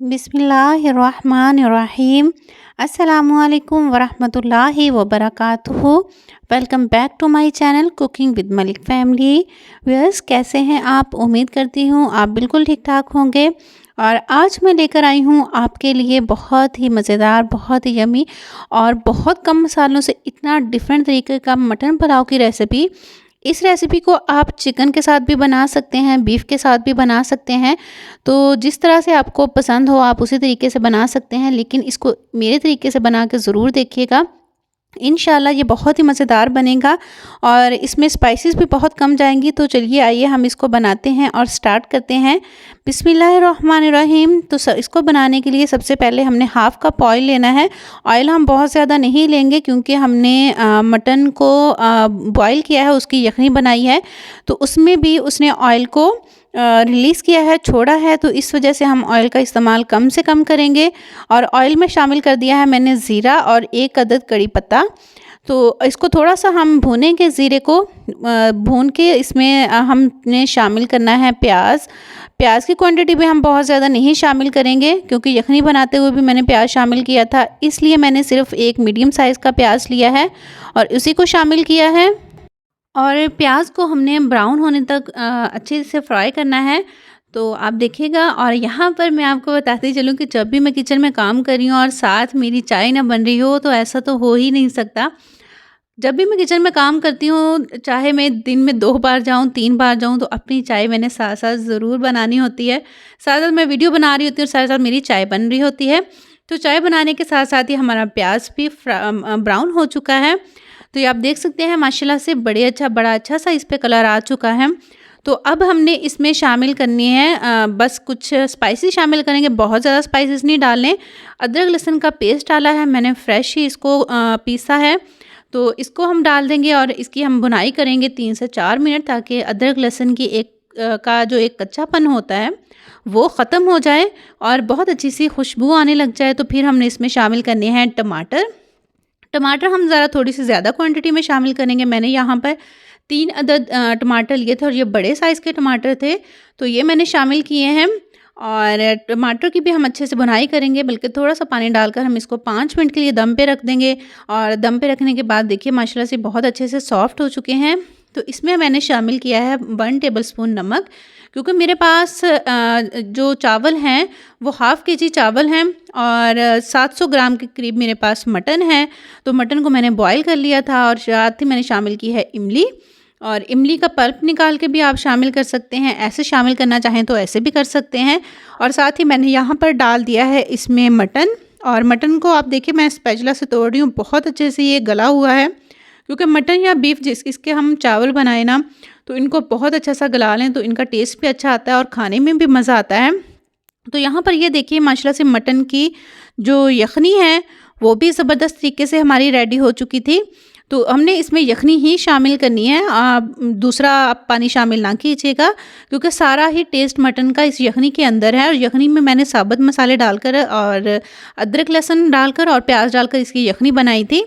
बिस्मिल्लाहिर्रहमानिर्रहीम। अस्सलामुअलैकुम वरहमतुल्लाहि वबरकातुहू। Welcome back to my channel cooking with Malik family. Viewers, कैसे हैं आप? उम्मीद करती हूँ आप बिल्कुल ठीक ठाक होंगे। और आज मैं लेकर आई हूँ आपके लिए बहुत ही मज़ेदार, बहुत ही यमी और बहुत कम मसालों से इतना डिफरेंट तरीके का मटन पुलाव की रेसिपी। इस रेसिपी को आप चिकन के साथ भी बना सकते हैं, बीफ के साथ भी बना सकते हैं। तो जिस तरह से आपको पसंद हो आप उसी तरीके से बना सकते हैं, लेकिन इसको मेरे तरीके से बना के ज़रूर देखिएगा। इंशाल्लाह ये बहुत ही मज़ेदार बनेगा और इसमें स्पाइसेस भी बहुत कम जाएंगी। तो चलिए आइए हम इसको बनाते हैं और स्टार्ट करते हैं। बिस्मिल्लाहिर्रहमानिर्रहीम। तो इसको बनाने के लिए सबसे पहले हमने हाफ़ कप ऑयल लेना है। ऑयल हम बहुत ज़्यादा नहीं लेंगे क्योंकि हमने मटन को बॉयल किया है, उसकी यखनी बनाई है, तो उसमें भी उसने ऑयल को रिलीज़ किया है, छोड़ा है, तो इस वजह से हम ऑयल का इस्तेमाल कम से कम करेंगे। और ऑयल में शामिल कर दिया है मैंने ज़ीरा और 1 अदद कड़ी पत्ता। तो इसको थोड़ा-सा हम भूनेंगे, ज़ीरे को भून के इसमें हमने शामिल करना है प्याज। प्याज की क्वांटिटी भी हम बहुत ज़्यादा नहीं शामिल करेंगे क्योंकि यखनी बनाते हुए भी मैंने प्याज शामिल किया था, इसलिए मैंने सिर्फ़ एक मीडियम साइज़ का प्याज लिया है और उसी को शामिल किया है। और प्याज को हमने ब्राउन होने तक अच्छे से फ्राई करना है। तो आप देखिएगा। और यहाँ पर मैं आपको बताती चलूँ कि जब भी मैं किचन में काम कर रही हूँ और साथ मेरी चाय ना बन रही हो तो ऐसा तो हो ही नहीं सकता। जब भी मैं किचन में काम करती हूँ, चाहे मैं दिन में 2 बार जाऊँ, 3 बार जाऊँ, तो अपनी चाय मैंने साथ-साथ ज़रूर बनानी होती है। साथ-साथ मैं वीडियो बना रही होती हूँ और साथ-साथ मेरी चाय बन रही होती है। तो चाय बनाने के साथ-साथ ही हमारा प्याज भी ब्राउन हो चुका है। तो ये आप देख सकते हैं माशाल्लाह से बड़ा अच्छा-सा इस पे कलर आ चुका है। तो अब हमने इसमें शामिल करनी है बस कुछ स्पाइसेस शामिल करेंगे, बहुत ज़्यादा स्पाइसेस नहीं डालने। अदरक लहसुन का पेस्ट डाला है मैंने, फ्रेश ही इसको पीसा है। तो इसको हम डाल देंगे और इसकी हम भुनाई करेंगे 3 से 4 मिनट, ताकि अदरक लहसुन की का जो एक कच्चापन होता है वो ख़त्म हो जाए और बहुत अच्छी सी खुशबू आने लग जाए। तो फिर हमने इसमें शामिल करने हैं टमाटर। टमाटर हम ज़रा थोड़ी सी ज़्यादा क्वांटिटी में शामिल करेंगे। मैंने यहाँ पर 3 अदद टमाटर लिए थे और ये बड़े साइज़ के टमाटर थे, तो ये मैंने शामिल किए हैं। और टमाटर की भी हम अच्छे से भुनाई करेंगे, बल्कि थोड़ा-सा पानी डालकर हम इसको 5 मिनट के लिए दम पे रख देंगे। और दम पे रखने के बाद देखिए माशाल्लाह से बहुत अच्छे से सॉफ्ट हो चुके हैं। तो इसमें मैंने शामिल किया है 1 टेबलस्पून नमक, क्योंकि मेरे पास जो चावल हैं वो हाफ़ केजी चावल हैं और 700 ग्राम के करीब मेरे पास मटन है। तो मटन को मैंने बॉयल कर लिया था और साथ ही मैंने शामिल की है इमली। और इमली का पल्प निकाल के भी आप शामिल कर सकते हैं, ऐसे शामिल करना चाहें तो ऐसे भी कर सकते हैं। और साथ ही मैंने यहाँ पर डाल दिया है इसमें मटन। और मटन को आप देखिए मैं स्पैचुला से तोड़ रही हूँ, बहुत अच्छे से ये गला हुआ है, क्योंकि मटन या बीफ इसके हम चावल बनाए ना, तो इनको बहुत अच्छा सा गला लें तो इनका टेस्ट भी अच्छा आता है और खाने में भी मज़ा आता है। तो यहाँ पर ये देखिए माशाल्लाह से मटन की जो यखनी है वो भी ज़बरदस्त तरीके से हमारी रेडी हो चुकी थी। तो हमने इसमें यखनी ही शामिल करनी है, दूसरा आप पानी शामिल ना कीजिएगा, क्योंकि सारा ही टेस्ट मटन का इस यखनी के अंदर है। और यखनी में मैंने साबुत मसाले डालकर और अदरक लहसुन डालकर और प्याज डालकर इसकी यखनी बनाई थी।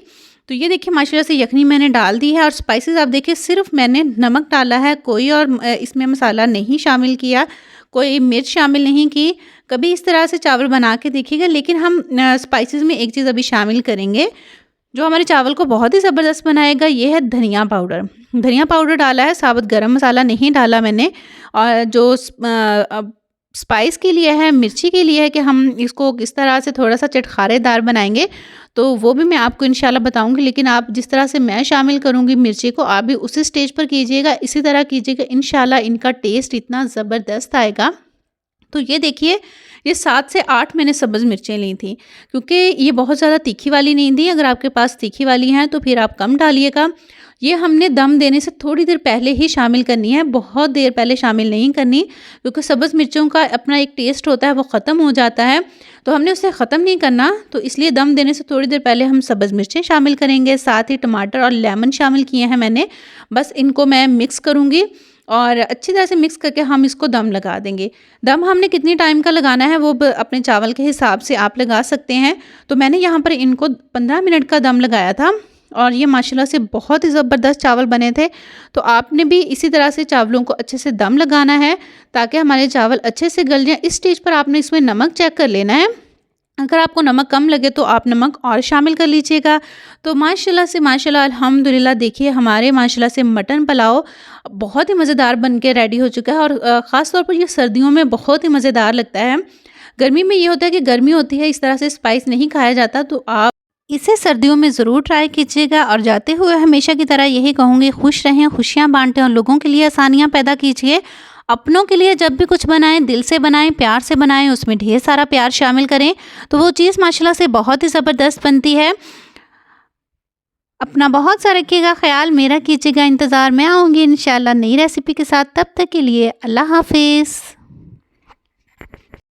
तो ये देखिए माशाल्लाह से यखनी मैंने डाल दी है। और स्पाइसेस आप देखिए सिर्फ मैंने नमक डाला है, कोई और इसमें मसाला नहीं शामिल किया, कोई मिर्च शामिल नहीं की। कभी इस तरह से चावल बना के देखिएगा। लेकिन हम स्पाइसेस में एक चीज़ अभी शामिल करेंगे जो हमारे चावल को बहुत ही ज़बरदस्त बनाएगा, ये है धनिया पाउडर। धनिया पाउडर डाला है, साबुत गरम मसाला नहीं डाला मैंने। और जो स्पाइस के लिए है, मिर्ची के लिए है कि हम इसको किस तरह से थोड़ा-सा चटखारेदार बनाएँगे, तो वो भी मैं आपको इंशाल्लाह बताऊँगी। लेकिन आप जिस तरह से मैं शामिल करूँगी मिर्ची को, आप भी उसी स्टेज पर कीजिएगा, इसी तरह कीजिएगा, इंशाल्लाह इनका टेस्ट इतना ज़बरदस्त आएगा। तो ये देखिए, ये 7 से 8 मैंने सब्ज़ मिर्चें ली थी, क्योंकि ये बहुत ज़्यादा तीखी वाली नहीं थी। अगर आपके पास तीखी वाली हैं तो फिर आप कम डालिएगा। ये हमने दम देने से थोड़ी देर पहले ही शामिल करनी है, बहुत देर पहले शामिल नहीं करनी, क्योंकि सब्ज़ मिर्चों का अपना एक टेस्ट होता है, वो ख़त्म हो जाता है। तो हमने उसे ख़त्म नहीं करना, तो इसलिए दम देने से थोड़ी देर पहले हम सब्ज़ मिर्चें शामिल करेंगे। साथ ही टमाटर और लेमन शामिल किए हैं मैंने। बस इनको मैं मिक्स करूँगी और अच्छी तरह से मिक्स करके हम इसको दम लगा देंगे। दम हमने कितनी टाइम का लगाना है वो अपने चावल के हिसाब से आप लगा सकते हैं। तो मैंने यहाँ पर इनको 15 मिनट का दम लगाया था। और ये माशाल्लाह से बहुत ही ज़बरदस्त चावल बने थे। तो आपने भी इसी तरह से चावलों को अच्छे से दम लगाना है ताकि हमारे चावल अच्छे से गल जाएँ। इस स्टेज पर आपने इसमें नमक चेक कर लेना है। अगर आपको नमक कम लगे तो आप नमक और शामिल कर लीजिएगा। तो माशाल्लाह से माशाल्लाह अल्हम्दुलिल्लाह देखिए हमारे माशाल्लाह से मटन पुलाव बहुत ही मज़ेदार बन के रेडी हो चुका है और ख़ास तौर पर ये सर्दियों में बहुत ही मज़ेदार लगता है। गर्मी में ये होता है कि गर्मी होती है, इस तरह से स्पाइस नहीं खाया जाता, तो आप इसे सर्दियों में ज़रूर ट्राई कीजिएगा। और जाते हुए हमेशा की तरह यही कहूँगी, खुश रहें, खुशियाँ बाँटें और लोगों के लिए आसानियाँ पैदा कीजिए। अपनों के लिए जब भी कुछ बनाएं दिल से बनाएं, प्यार से बनाएं, उसमें ढेर सारा प्यार शामिल करें, तो वो चीज़ माशाल्लाह से बहुत ही ज़बरदस्त बनती है। अपना बहुत सा रखिएगा ख्याल, मेरा कीजिएगा इंतज़ार। मैं आऊँगी इंशाल्लाह नई रेसिपी के साथ। तब तक के लिए अल्लाह हाफ़िज़।